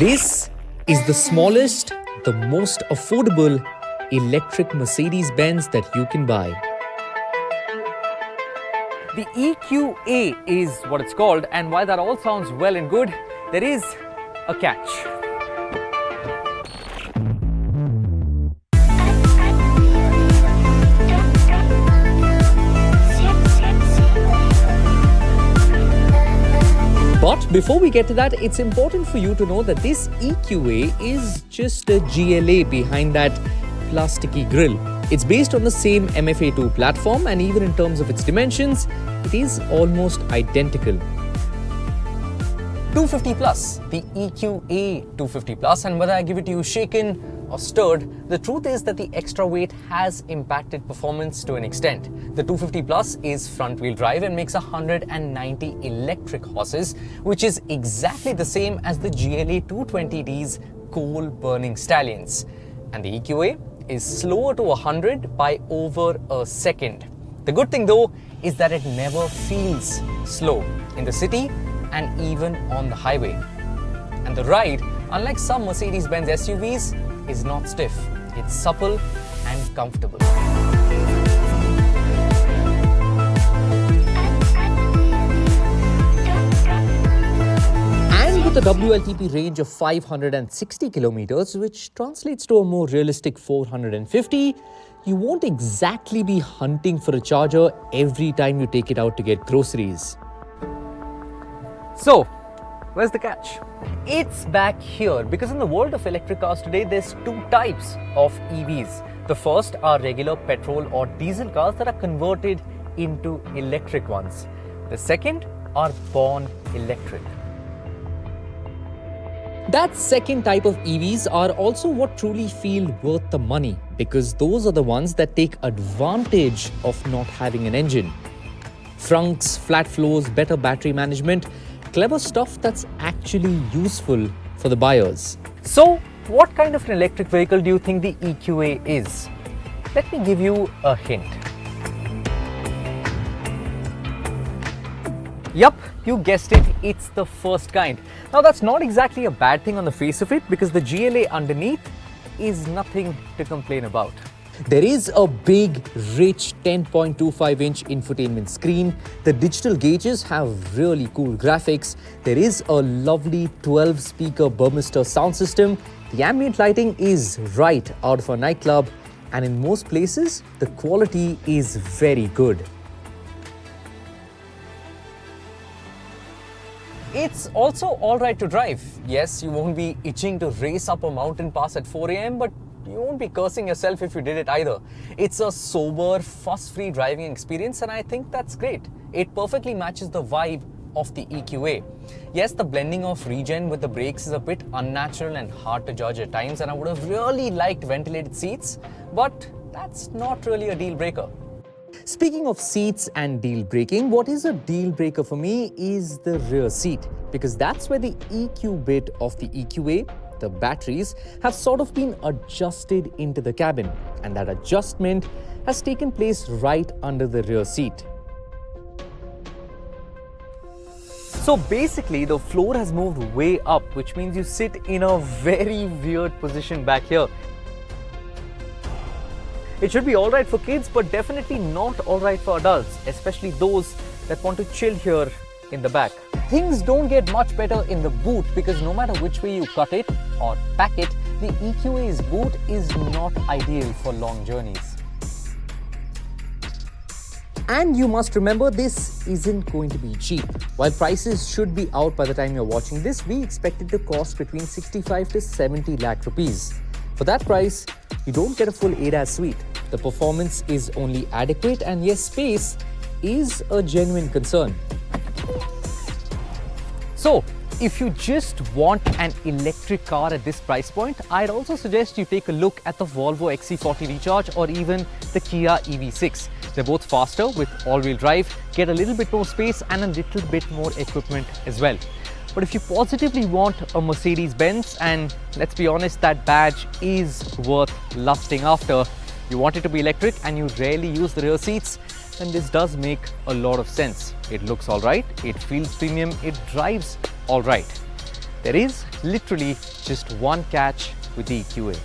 This is the smallest, the most affordable electric Mercedes-Benz that you can buy. The EQA is what it's called, and while that all sounds well and good, there is a catch. But before we get to that, it's important for you to know that this EQA is just a GLA behind that plasticky grille. It's based on the same MFA2 platform, and even in terms of its dimensions, it is almost identical. 250 plus, the EQA 250 plus, and whether I give it to you shaken or stirred, the truth is that the extra weight has impacted performance to an extent. The 250 plus is front wheel drive and makes 190 electric horses, which is exactly the same as the GLA 220D's coal burning stallions. And the EQA is slower to 100 by over a second. The good thing though is that it never feels slow in the city and even on the highway. And the ride, unlike some Mercedes-Benz SUVs, is not stiff. It's supple and comfortable. And with a WLTP range of 560 kilometers, which translates to a more realistic 450, you won't exactly be hunting for a charger every time you take it out to get groceries. So, where's the catch? It's back here, because in the world of electric cars today, there's two types of EVs. The first are regular petrol or diesel cars that are converted into electric ones. The second are born electric. That second type of EVs are also what truly feel worth the money, because those are the ones that take advantage of not having an engine. Frunks, flat floors, better battery management, clever stuff that's actually useful for the buyers. So, what kind of an electric vehicle do you think the EQA is? Let me give you a hint. Yup, you guessed it, it's the first kind. Now that's not exactly a bad thing on the face of it, because the GLA underneath is nothing to complain about. There is a big, rich 10.25-inch infotainment screen. The digital gauges have really cool graphics. There is a lovely 12-speaker Burmester sound system. The ambient lighting is right out of a nightclub, and in most places, the quality is very good. It's also alright to drive. Yes, you won't be itching to race up a mountain pass at 4 AM, but you won't be cursing yourself if you did it either. It's a sober, fuss-free driving experience, and I think that's great. It perfectly matches the vibe of the EQA. Yes, the blending of regen with the brakes is a bit unnatural and hard to judge at times, and I would have really liked ventilated seats, but that's not really a deal breaker. Speaking of seats and deal breaking, what is a deal breaker for me is the rear seat, because that's where the EQ bit of the EQA, the batteries, have sort of been adjusted into the cabin, and that adjustment has taken place right under the rear seat. So basically, the floor has moved way up, which means you sit in a very weird position back here. It should be alright for kids, but definitely not alright for adults, especially those that want to chill here in the back. Things don't get much better in the boot, because no matter which way you cut it or pack it, the EQA's boot is not ideal for long journeys. And you must remember, this isn't going to be cheap. While prices should be out by the time you're watching this, we expect it to cost between 65 to 70 lakh rupees. For that price, you don't get a full ADAS suite. The performance is only adequate, and yes, space is a genuine concern. So, if you just want an electric car at this price point, I'd also suggest you take a look at the Volvo XC40 Recharge or even the Kia EV6. They're both faster with all-wheel drive, get a little bit more space and a little bit more equipment as well. But if you positively want a Mercedes-Benz, and let's be honest, that badge is worth lusting after, you want it to be electric and you rarely use the rear seats, then this does make a lot of sense. It looks alright, it feels premium, it drives alright. There is literally just one catch with the EQA.